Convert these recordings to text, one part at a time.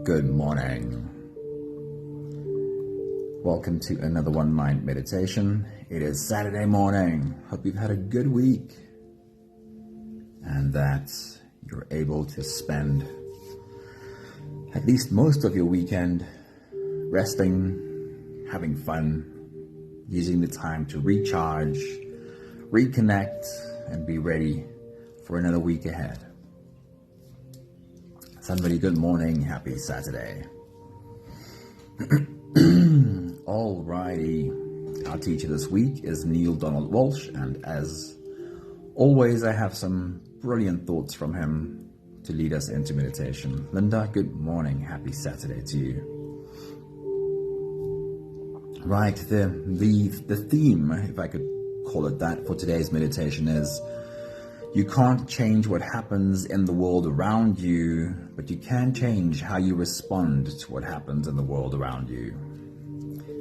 Good morning. Welcome to another One Mind meditation. It is Saturday morning. Hope you've had a good week and that you're able to spend at least most of your weekend resting, having fun, using the time to recharge, reconnect, and be ready for another week ahead. Somebody, good morning. Happy Saturday. Alrighty. Our teacher this week is Neale Donald Walsch, and as always, I have some brilliant thoughts from him to lead us into meditation. Linda, good morning. Happy Saturday to you. Right, the theme, if I could call it that, for today's meditation is: you can't change what happens in the world around you, but you can change how you respond to what happens in the world around you.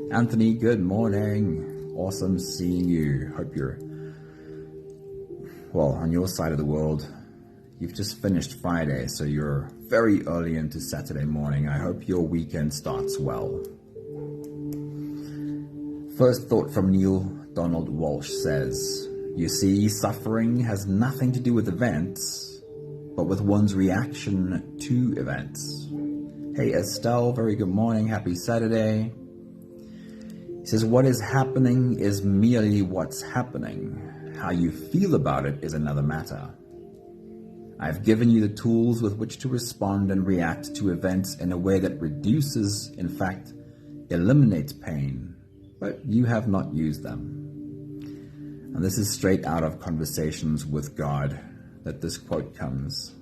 Anthony, good morning. Awesome seeing you. Hope you're, well, on your side of the world. You've just finished Friday, so you're very early into Saturday morning. I hope your weekend starts well. First thought from Neale Donald Walsch says, you see, suffering has nothing to do with events, but with one's reaction to events. Hey, Estelle, very good morning. Happy Saturday. He says, what is happening is merely what's happening. How you feel about it is another matter. I've given you the tools with which to respond and react to events in a way that reduces, in fact, eliminates pain, but you have not used them. And this is straight out of Conversations with God that this quote comes.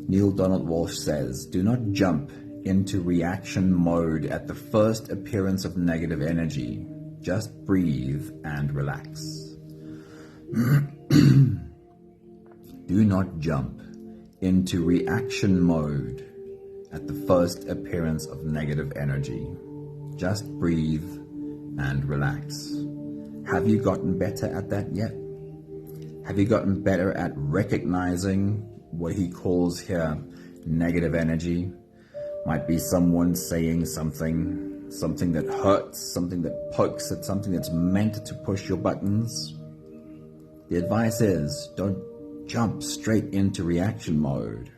Neale Donald Walsch says, do not jump into reaction mode at the first appearance of negative energy. Just breathe and relax. Do not jump into reaction mode at the first appearance of negative energy. Just breathe and relax. Have you gotten better at that yet? Have you gotten better at recognizing what he calls here negative energy? Might be someone saying something that hurts, something that pokes at something that's meant to push your buttons. The advice is, don't jump straight into reaction mode.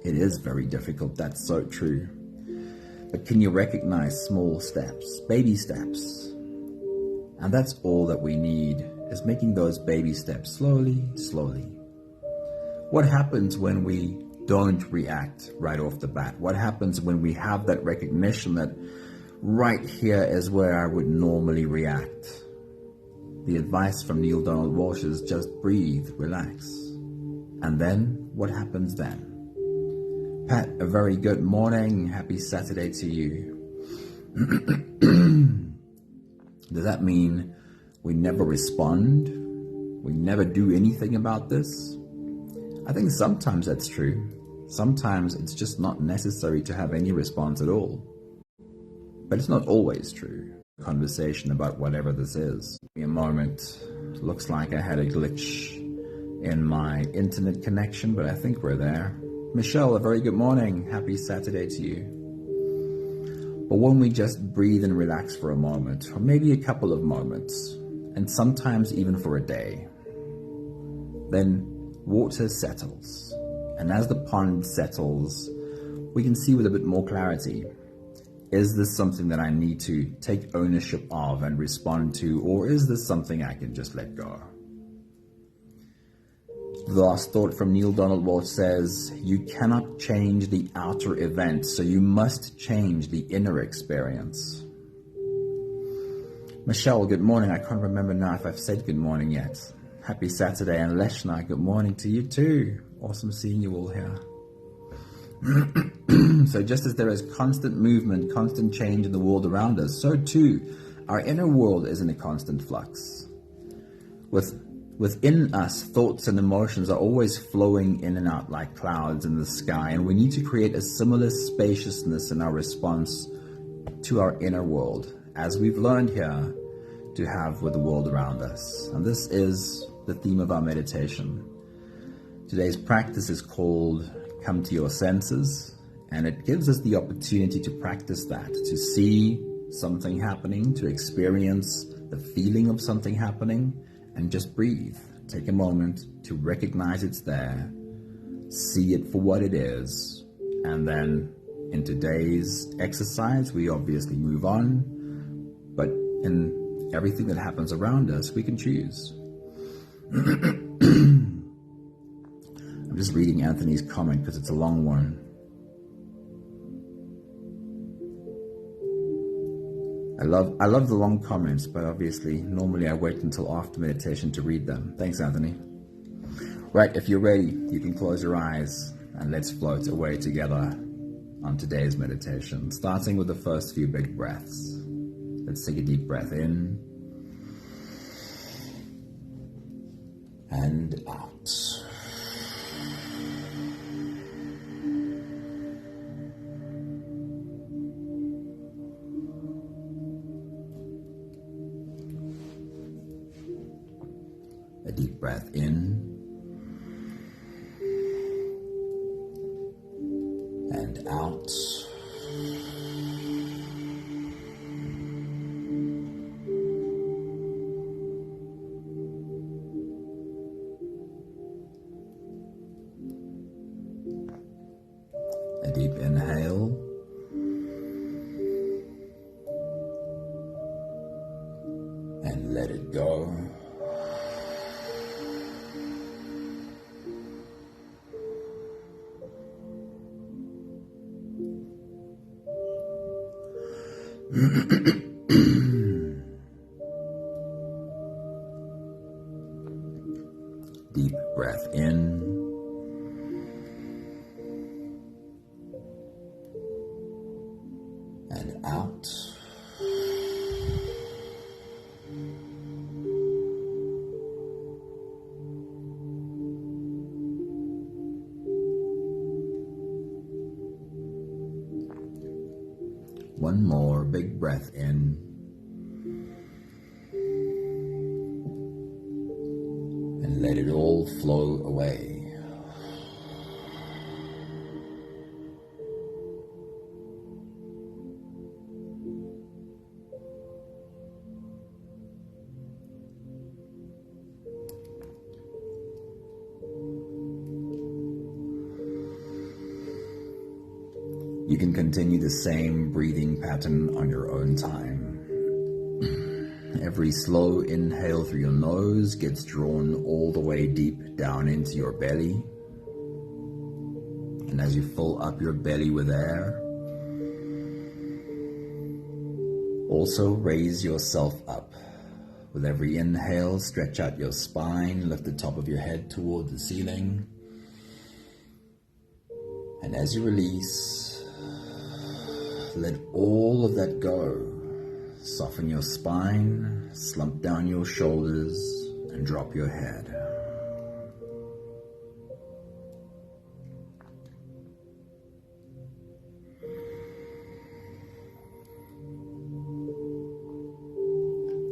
It is very difficult, that's so true. But can you recognize small steps, baby steps? And that's all that we need, is making those baby steps slowly, slowly. What happens when we don't react right off the bat? What happens when we have that recognition that right here is where I would normally react? The advice from Neale Donald Walsch is just breathe, relax. And then, what happens then? Pat, a very good morning. Happy Saturday to you. Does that mean we never respond? We never do anything about this? I think sometimes that's true. Sometimes it's just not necessary to have any response at all. But it's not always true. Conversation about whatever this is. Give me a moment. Looks like I had a glitch in my internet connection, but I think we're there. Michelle, a very good morning. Happy Saturday to you. But when we just breathe and relax for a moment, or maybe a couple of moments, and sometimes even for a day, then water settles. And as the pond settles, we can see with a bit more clarity, is this something that I need to take ownership of and respond to, or is this something I can just let go? The last thought from Neale Donald Walsch says, you cannot change the outer event, so you must change the inner experience. Michelle, good morning. I can't remember now if I've said good morning yet. Happy Saturday. And Leshna, good morning to you too. Awesome seeing you all here. So just as there is constant movement, constant change in the world around us, so too our inner world is in a constant flux. Within us, thoughts and emotions are always flowing in and out like clouds in the sky, and we need to create a similar spaciousness in our response to our inner world, as we've learned here to have with the world around us. And this is the theme of our meditation. Today's practice is called Come to Your Senses, and it gives us the opportunity to practice that, to see something happening, to experience the feeling of something happening, and just breathe. Take a moment to recognize it's there, see it for what it is, and then in today's exercise, we obviously move on, but in everything that happens around us, we can choose. I'm just reading Anthony's comment because it's a long one. I love the long comments, but obviously, normally I wait until after meditation to read them. Thanks, Anthony. Right, if you're ready, you can close your eyes and let's float away together on today's meditation, starting with the first few big breaths. Let's take a deep breath in and out. A deep breath in and out. A deep inhale and let it go. Deep breath in and out. One more big breath in and let it all flow away. You can continue the same breathing pattern on your own time. Every slow inhale through your nose gets drawn all the way deep down into your belly. And as you fill up your belly with air, also raise yourself up. With every inhale, stretch out your spine, lift the top of your head toward the ceiling. And as you release, let all of that go. Soften your spine, slump down your shoulders, and drop your head.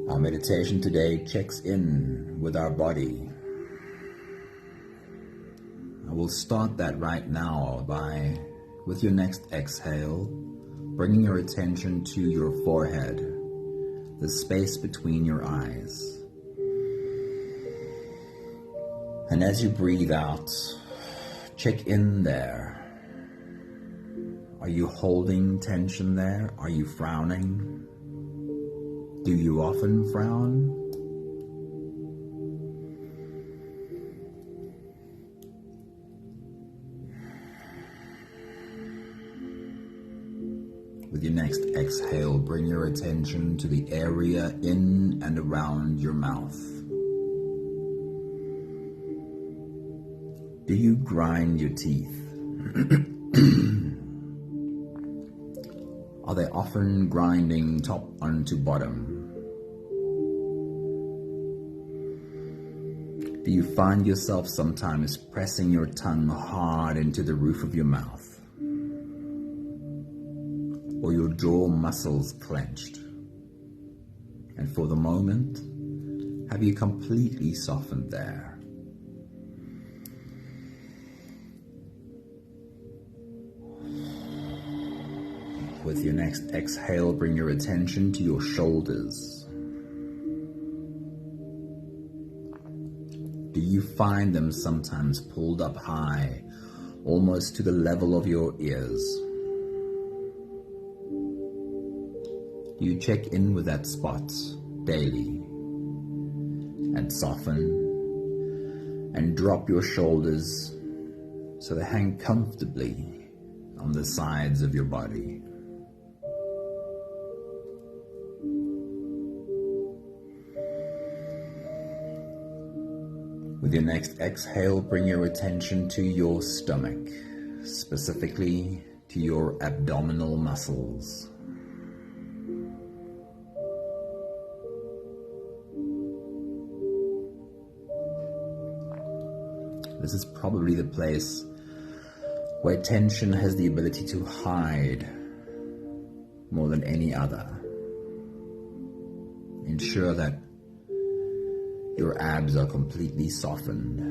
Our meditation today checks in with our body. I will start that right now by, with your next exhale, bringing your attention to your forehead, the space between your eyes. And as you breathe out, check in there. Are you holding tension there? Are you frowning? Do you often frown? With your next exhale, bring your attention to the area in and around your mouth. Do you grind your teeth? Are they often grinding top onto bottom? Do you find yourself sometimes pressing your tongue hard into the roof of your mouth? Or your jaw muscles clenched? And for the moment, have you completely softened there? With your next exhale, bring your attention to your shoulders. Do you find them sometimes pulled up high, almost to the level of your ears? Do you check in with that spot daily and soften and drop your shoulders so they hang comfortably on the sides of your body? With your next exhale, bring your attention to your stomach, specifically to your abdominal muscles. This is probably the place where tension has the ability to hide more than any other. Ensure that your abs are completely softened.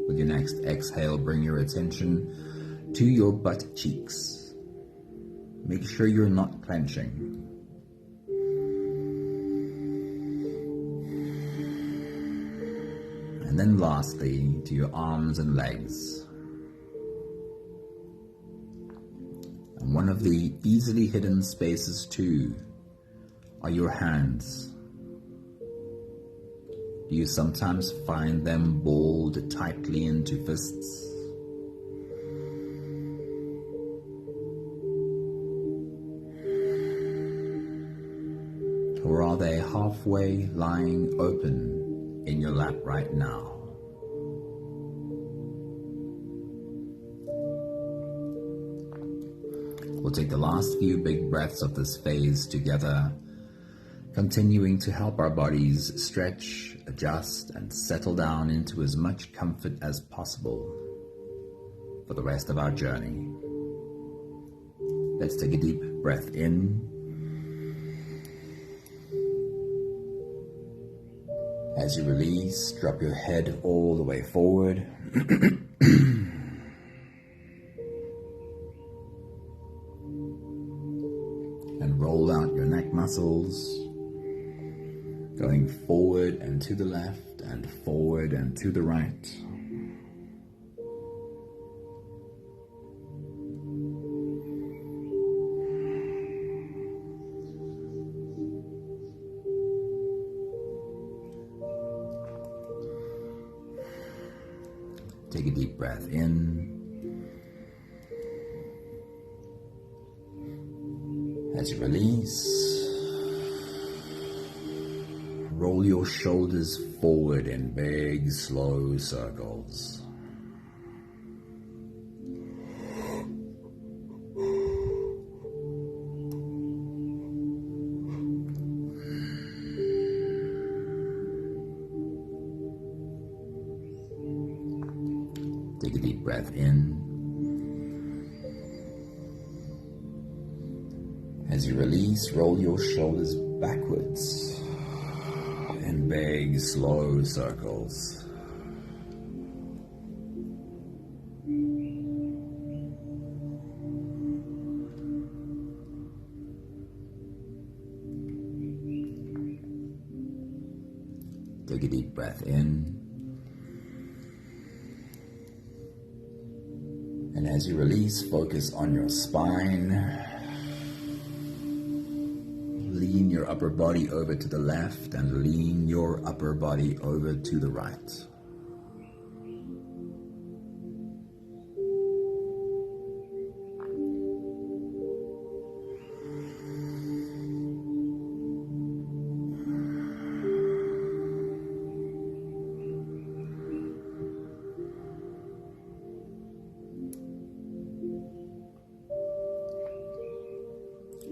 With your next exhale, bring your attention to your butt cheeks. Make sure you're not clenching. And then lastly, to your arms and legs. And one of the easily hidden spaces too are your hands. Do you sometimes find them balled tightly into fists? Or are they halfway lying open in your lap right now? We'll take the last few big breaths of this phase together, continuing to help our bodies stretch, adjust, and settle down into as much comfort as possible for the rest of our journey. Let's take a deep breath in. As you release, drop your head all the way forward. And roll out your neck muscles, going forward and to the left and forward and to the right. Take a deep breath in. As you release, roll your shoulders forward in big, slow circles. Take a deep breath in. As you release, roll your shoulders backwards in big, slow circles. Take a deep breath in. And as you release, focus on your spine. Lean your upper body over to the left and lean your upper body over to the right.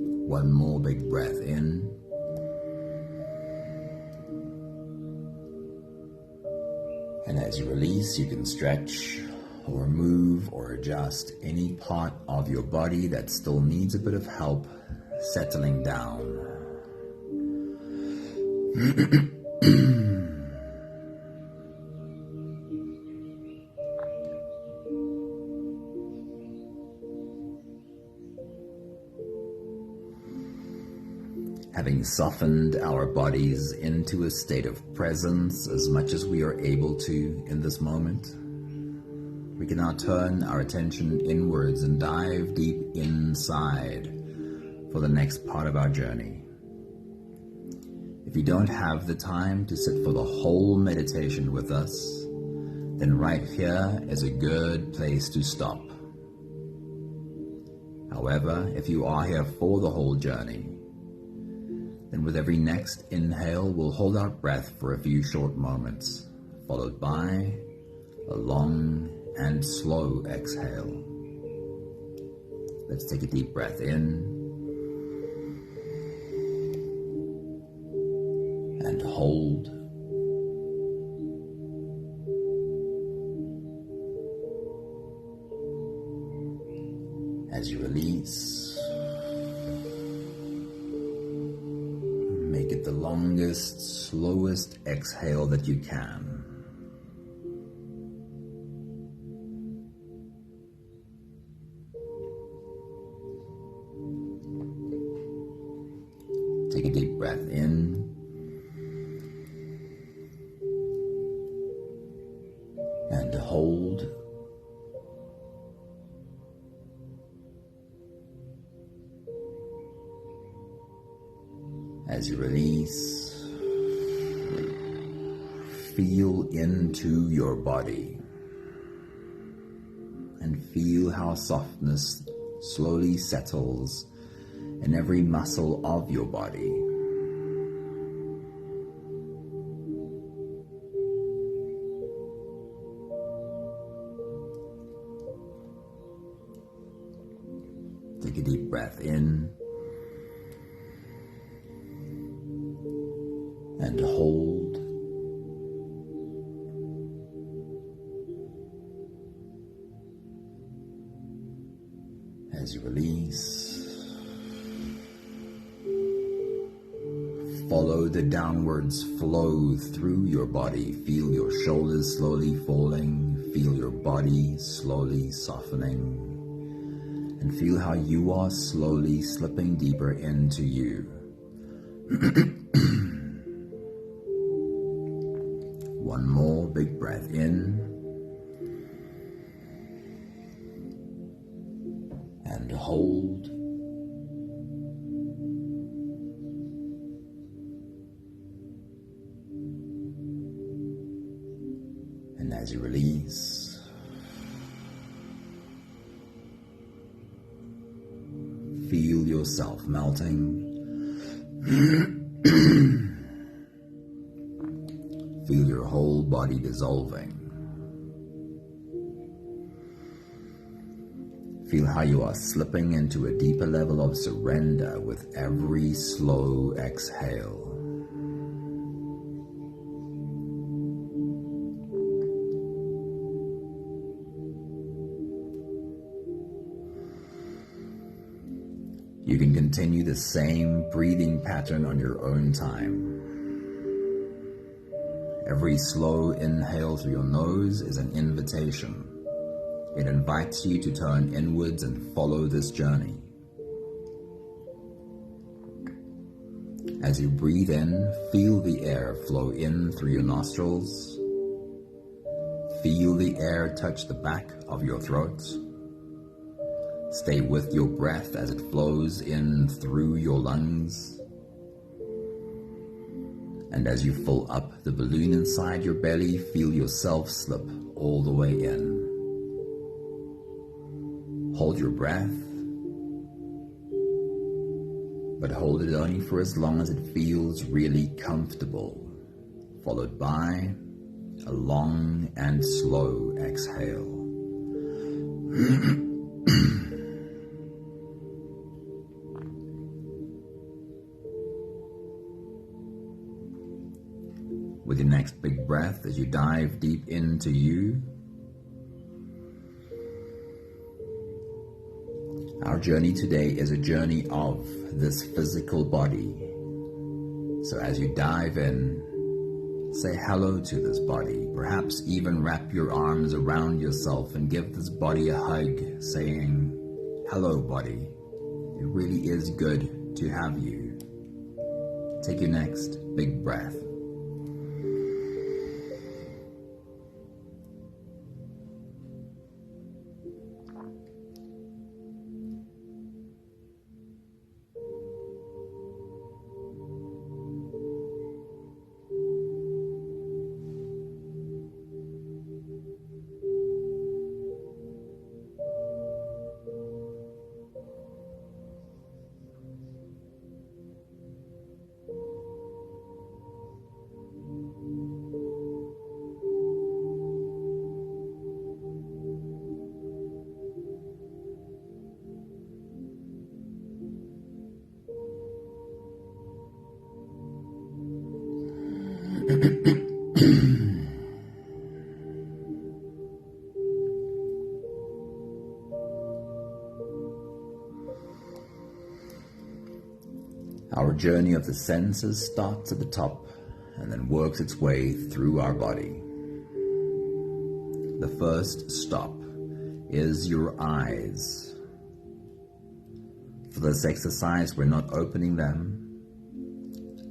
One more big breath in. And as you release, you can stretch or move or adjust any part of your body that still needs a bit of help settling down. softened our bodies into a state of presence as much as we are able to in this moment, we can now turn our attention inwards and dive deep inside for the next part of our journey. If you don't have the time to sit for the whole meditation with us, then right here is a good place to stop. However, if you are here for the whole journey, then with every next inhale, we'll hold our breath for a few short moments, followed by a long and slow exhale. Let's take a deep breath in and hold. As you release, make it the longest, slowest exhale that you can. Take a deep breath in and hold. As you release, feel into your body and feel how softness slowly settles in every muscle of your body. Take a deep breath in and hold. As you release, follow the downwards flow through your body. Feel your shoulders slowly falling. Feel your body slowly softening. And feel how you are slowly slipping deeper into you. One more big breath in. And hold. And as you release, feel yourself melting. Feel your whole body dissolving. Feel how you are slipping into a deeper level of surrender with every slow exhale. You can continue the same breathing pattern on your own time. Every slow inhale through your nose is an invitation. It invites you to turn inwards and follow this journey. As you breathe in, feel the air flow in through your nostrils. Feel the air touch the back of your throat. Stay with your breath as it flows in through your lungs. And as you fill up the balloon inside your belly, feel yourself slip all the way in. Hold your breath, but hold it only for as long as it feels really comfortable, followed by a long and slow exhale. With your next big breath, as you dive deep into you, our journey today is a journey of this physical body. So as you dive in, say hello to this body. Perhaps even wrap your arms around yourself and give this body a hug, saying, "Hello, body. It really is good to have you." Take your next big breath. Our journey of the senses starts at the top and then works its way through our body. The first stop is your eyes. For this exercise, we're not opening them,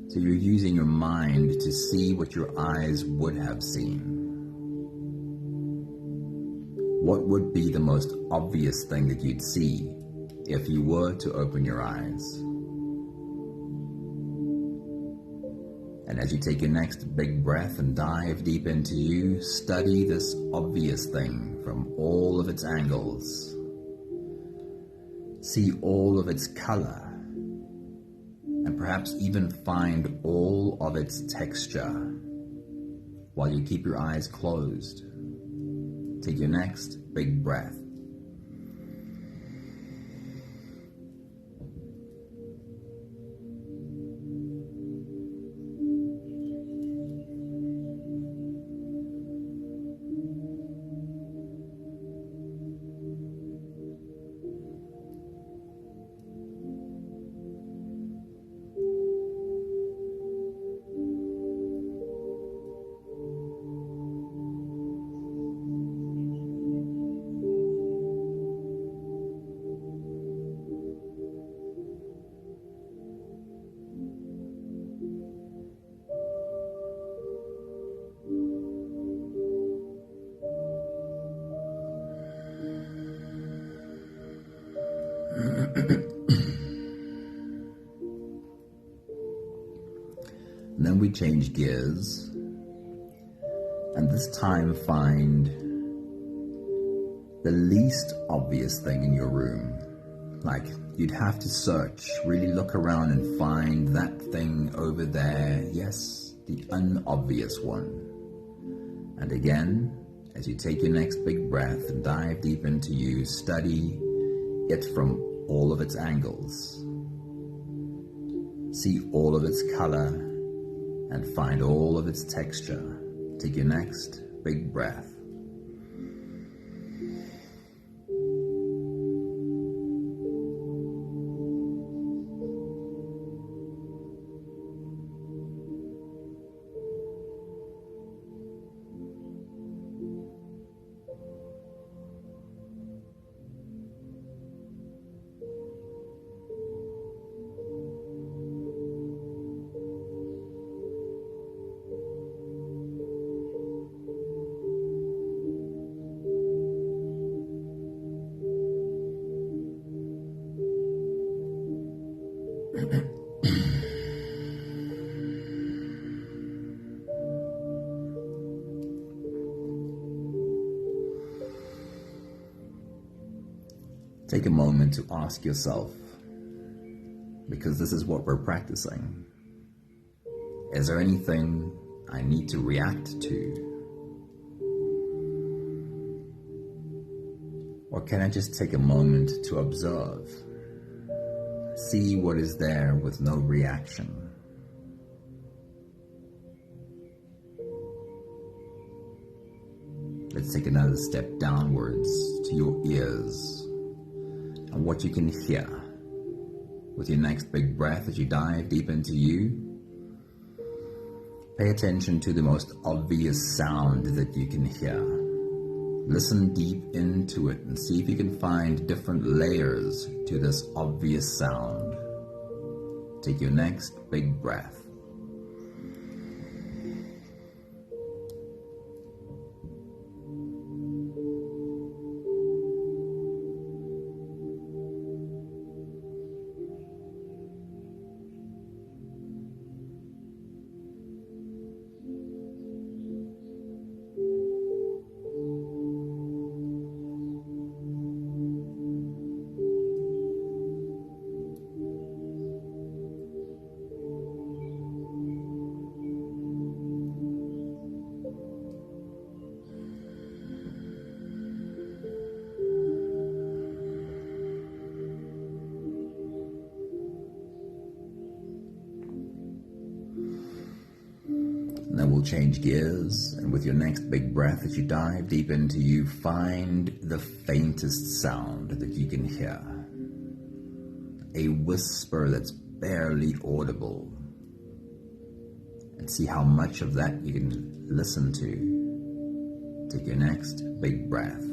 so you're using your mind to see what your eyes would have seen. What would be the most obvious thing that you'd see if you were to open your eyes? And as you take your next big breath and dive deep into you, study this obvious thing from all of its angles. See all of its color, and perhaps even find all of its texture while you keep your eyes closed. Take your next big breath. And then we change gears, and this time find the least obvious thing in your room. Like, you'd have to search, really look around and find that thing over there. Yes, the unobvious one. And again, as you take your next big breath and dive deep into you, study it from all of its angles. See all of its color and find all of its texture. Take your next big breath. Take a moment to ask yourself, because this is what we're practicing, is there anything I need to react to? Or can I just take a moment to observe? See what is there with no reaction. Let's take another step downwards to your ears and what you can hear. With your next big breath as you dive deep into you, pay attention to the most obvious sound that you can hear. Listen deep into it and see if you can find different layers to this obvious sound. Take your next big breath. Then we'll change gears, and with your next big breath, as you dive deep into you, find the faintest sound that you can hear. A whisper that's barely audible. And see how much of that you can listen to. Take your next big breath.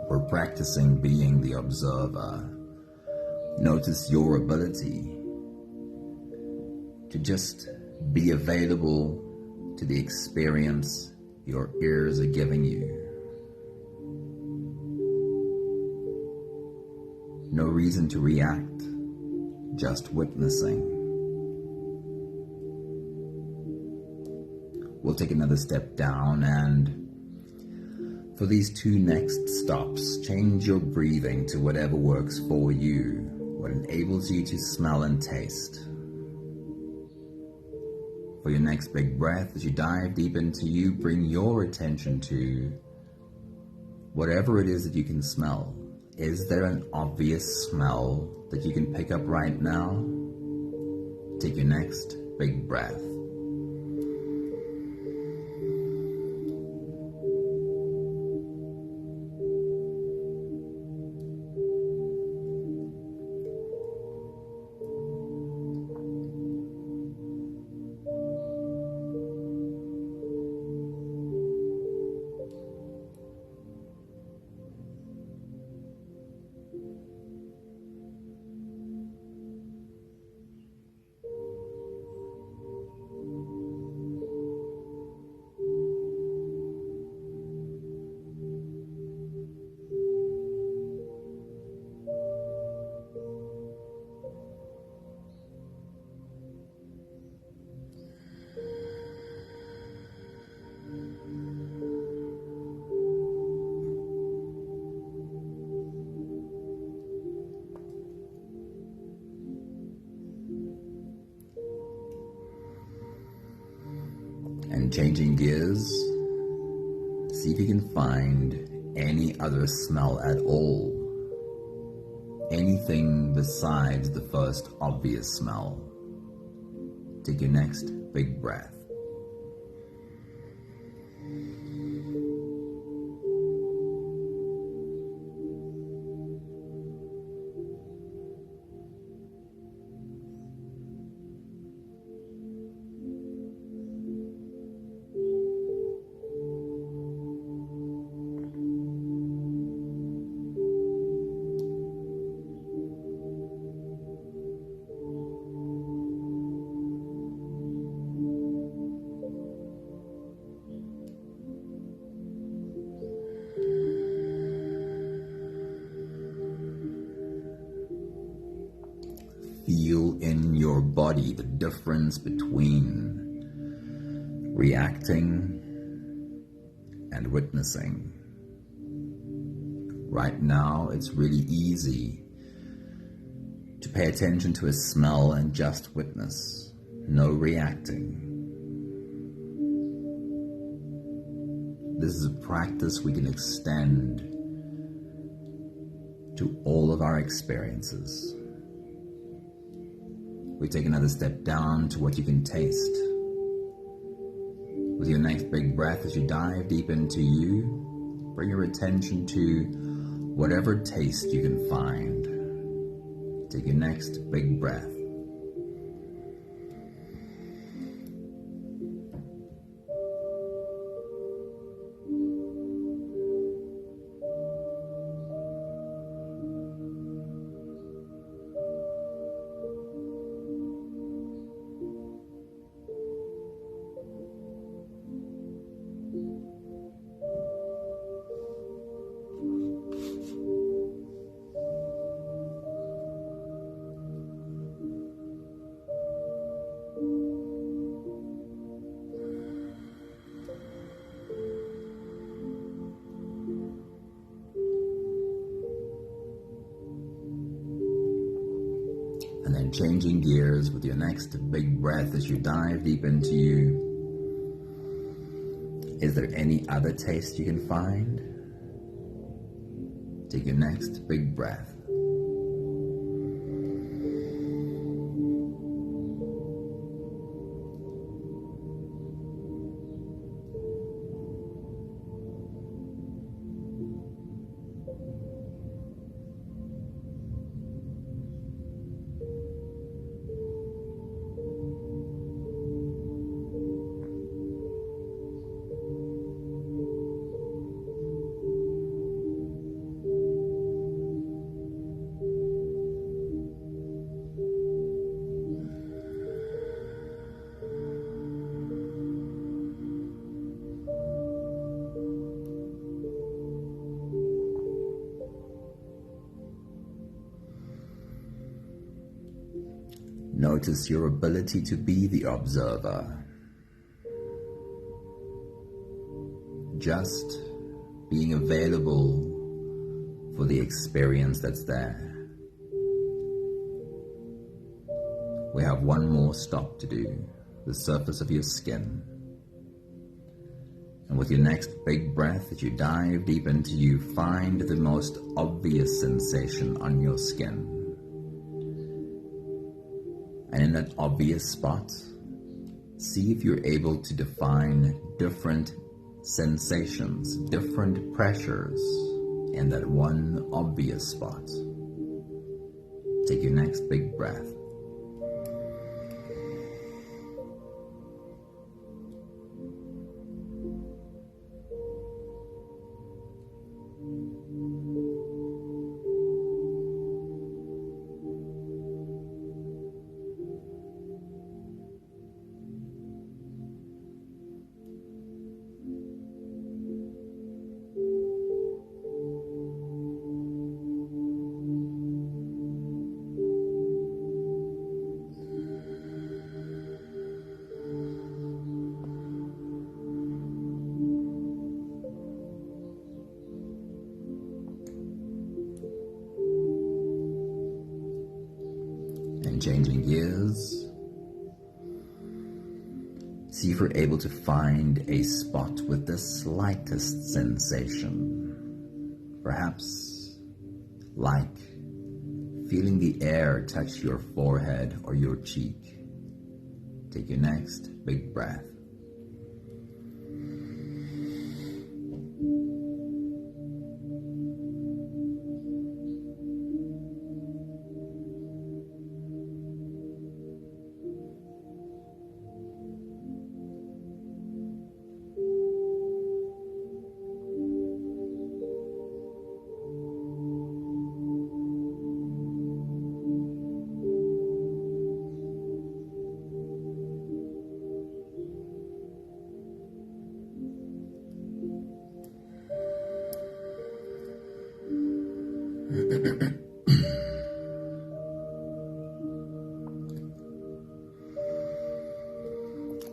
We're practicing being the observer. Notice your ability to just be available to the experience your ears are giving you. No reason to react, just witnessing. We'll take another step down, and for these two next stops, change your breathing to whatever works for you, what enables you to smell and taste. For your next big breath, as you dive deep into you, bring your attention to whatever it is that you can smell. Is there an obvious smell that you can pick up right now? Take your next big breath. And changing gears, see if you can find any other smell at all. Anything besides the first obvious smell. Take your next big breath. Feel in your body the difference between reacting and witnessing. Right now, it's really easy to pay attention to a smell and just witness, no reacting. This is a practice we can extend to all of our experiences. We take another step down to what you can taste. With your next big breath, as you dive deep into you, bring your attention to whatever taste you can find. Take your next big breath. And then changing gears with your next big breath as you dive deep into you. Is there any other taste you can find? Take your next big breath. Notice your ability to be the observer. Just being available for the experience that's there. We have one more stop to do, the surface of your skin. And with your next big breath, as you dive deep into you, find the most obvious sensation on your skin. And in that obvious spot, see if you're able to define different sensations, different pressures in that one obvious spot. Take your next big breath. And changing gears, see if you're able to find a spot with the slightest sensation, perhaps like feeling the air touch your forehead or your cheek. Take your next big breath.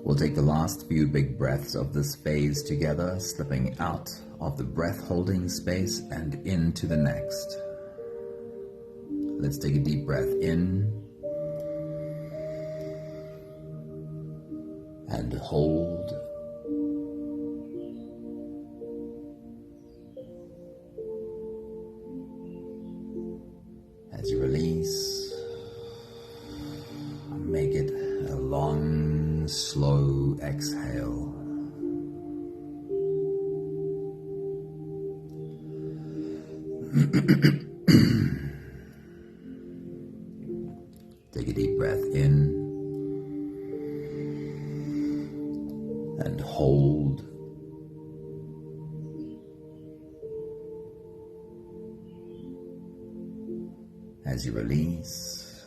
We'll take the last few big breaths of this phase together, slipping out of the breath holding space and into the next. Let's take a deep breath in and hold. As you release, make it a long, slow exhale. Take a deep breath in and hold. As you release,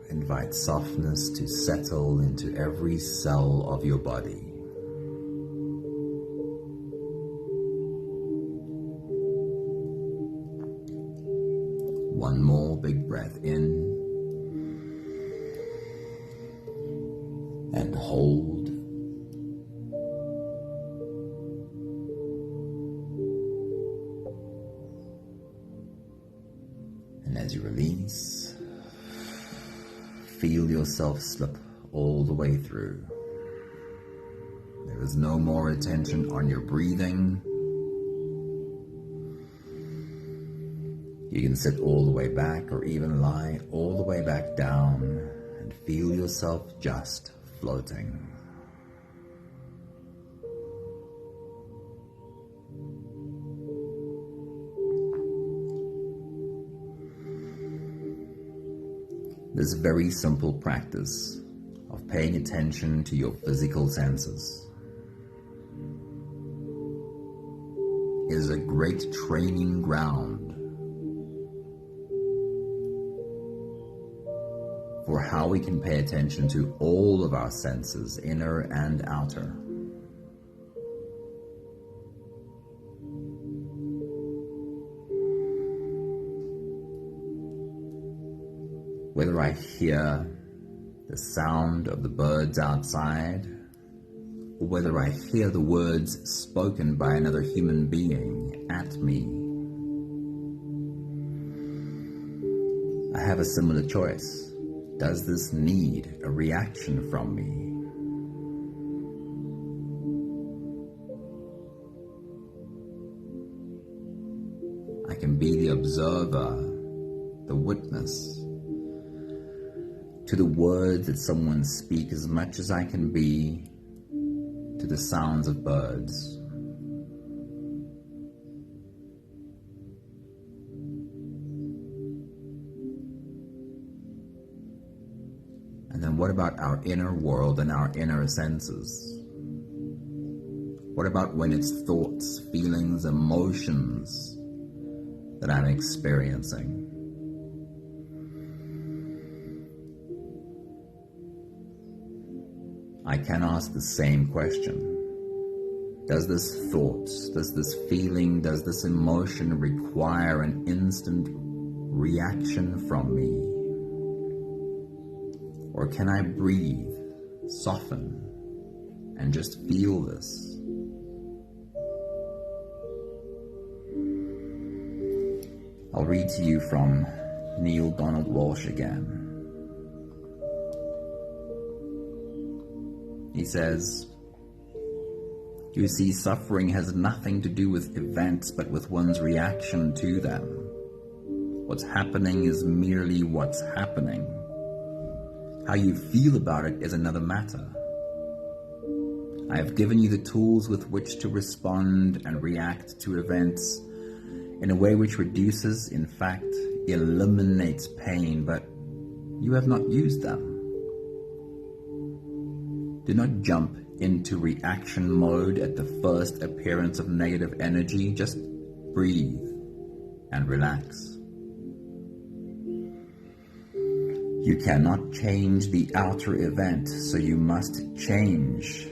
invite softness to settle into every cell of your body. One more big breath in and hold. And as you release, feel yourself slip all the way through. There is no more attention on your breathing. You can sit all the way back or even lie all the way back down and feel yourself just floating. This very simple practice of paying attention to your physical senses is a great training ground for how we can pay attention to all of our senses, inner and outer. Whether I hear the sound of the birds outside, or whether I hear the words spoken by another human being at me, I have a similar choice. Does this need a reaction from me? I can be the observer, the witness to the words that someone speaks as much as I can be to the sounds of birds. And then what about our inner world and our inner senses? What about when it's thoughts, feelings, emotions that I'm experiencing? I can ask the same question. Does this thought, does this feeling, does this emotion require an instant reaction from me? Or can I breathe, soften, and just feel this? I'll read to you from Neale Donald Walsch again. He says, "You see, suffering has nothing to do with events, but with one's reaction to them. What's happening is merely what's happening. How you feel about it is another matter. I have given you the tools with which to respond and react to events in a way which reduces, in fact, eliminates pain, but you have not used them. Do not jump into reaction mode at the first appearance of negative energy. Just breathe and relax. You cannot change the outer event, so you must change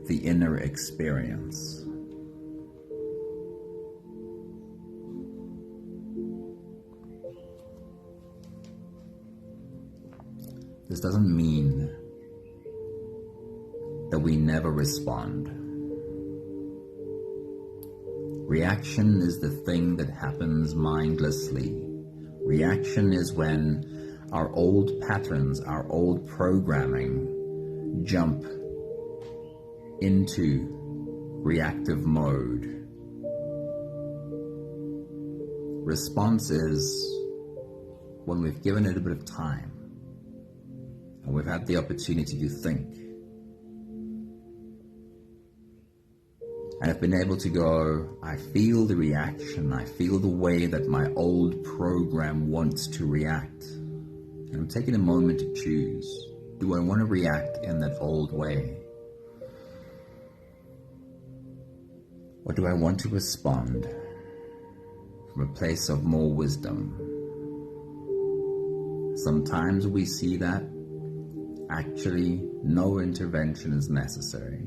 the inner experience." This doesn't mean that never respond. Reaction is the thing that happens mindlessly. Reaction is when our old patterns, our old programming jump into reactive mode. Response is when we've given it a bit of time and we've had the opportunity to think and have been able to go, I feel the reaction, I feel the way that my old program wants to react. And I'm taking a moment to choose, do I want to react in that old way? Or do I want to respond from a place of more wisdom? Sometimes we see that actually no intervention is necessary.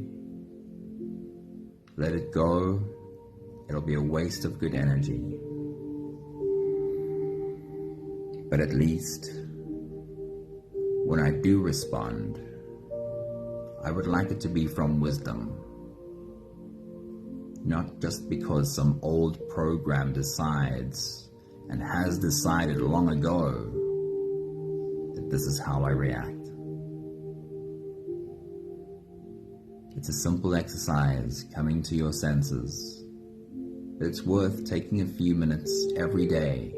Let it go. It'll be a waste of good energy. But at least when I do respond, I would like it to be from wisdom. Not just because some old program decides and has decided long ago that this is how I react. It's a simple exercise, coming to your senses. But it's worth taking a few minutes every day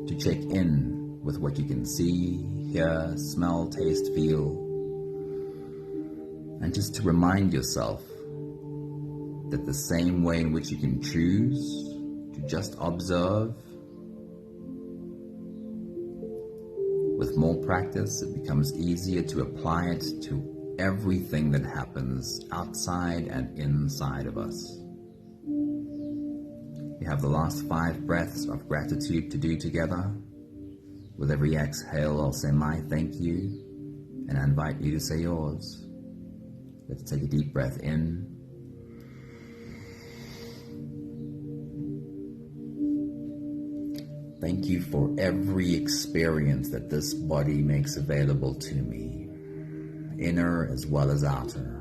to check in with what you can see, hear, smell, taste, feel. And just to remind yourself that the same way in which you can choose to just observe, with more practice, it becomes easier to apply it to everything that happens outside and inside of us. We have the last 5 breaths of gratitude to do together. With every exhale, I'll say my thank you, and I invite you to say yours. Let's take a deep breath in. Thank you for every experience that this body makes available to me, inner as well as outer.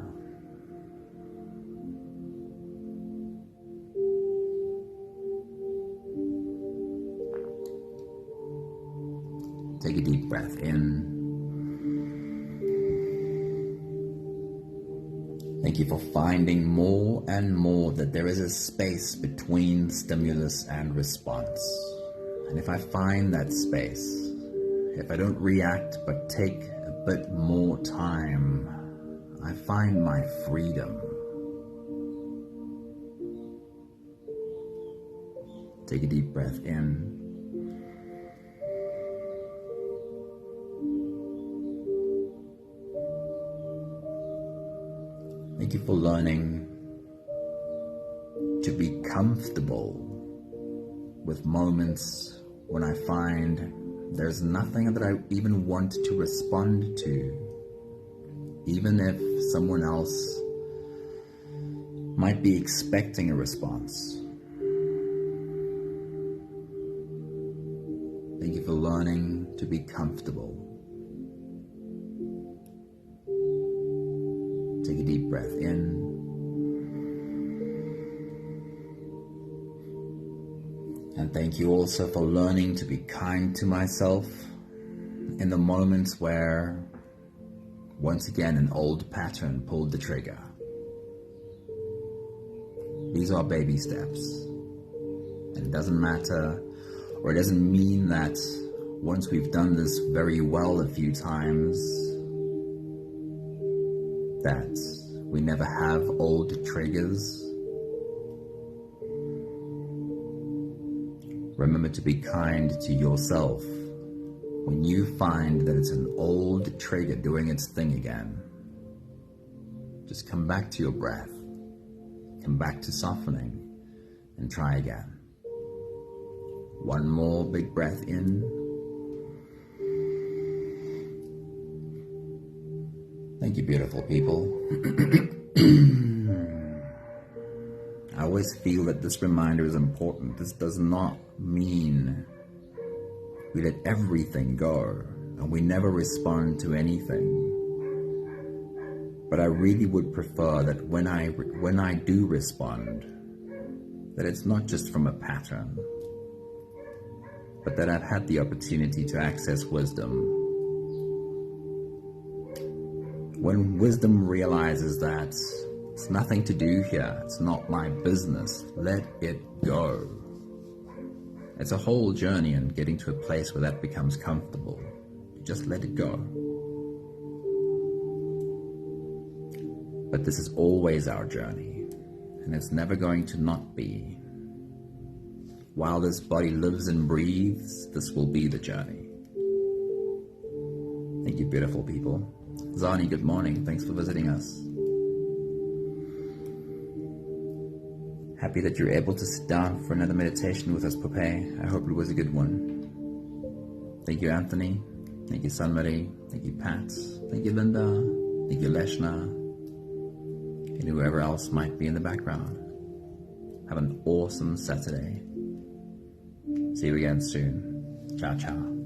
Take a deep breath in. Thank you for finding more and more that there is a space between stimulus and response. And if I find that space, if I don't react but take a bit more time, I find my freedom. Take a deep breath in. Thank you for learning to be comfortable with moments when I find there's nothing that I even want to respond to, even if someone else might be expecting a response. Thank you for learning to be comfortable. Take a deep breath in. And thank you also for learning to be kind to myself in the moments where, once again, an old pattern pulled the trigger. These are baby steps. And it doesn't matter, or it doesn't mean that once we've done this very well a few times, that we never have old triggers. Remember to be kind to yourself when you find that it's an old trigger doing its thing again. Just come back to your breath, come back to softening, and try again. One more big breath in. Thank you, beautiful people. I always feel that this reminder is important. This does not mean we let everything go and we never respond to anything. But I really would prefer that when I do respond, that it's not just from a pattern, but that I've had the opportunity to access wisdom. When wisdom realizes that it's nothing to do here, it's not my business, let it go. It's a whole journey, and getting to a place where that becomes comfortable. You just let it go. But this is always our journey, and it's never going to not be. While this body lives and breathes, this will be the journey. Thank you, beautiful people. Zani, good morning. Thanks for visiting us. Happy that you're able to sit down for another meditation with us, Pope. I hope it was a good one. Thank you, Anthony. Thank you, Sunmarie. Thank you, Pat. Thank you, Linda. Thank you, Leshna. And whoever else might be in the background. Have an awesome Saturday. See you again soon. Ciao, ciao.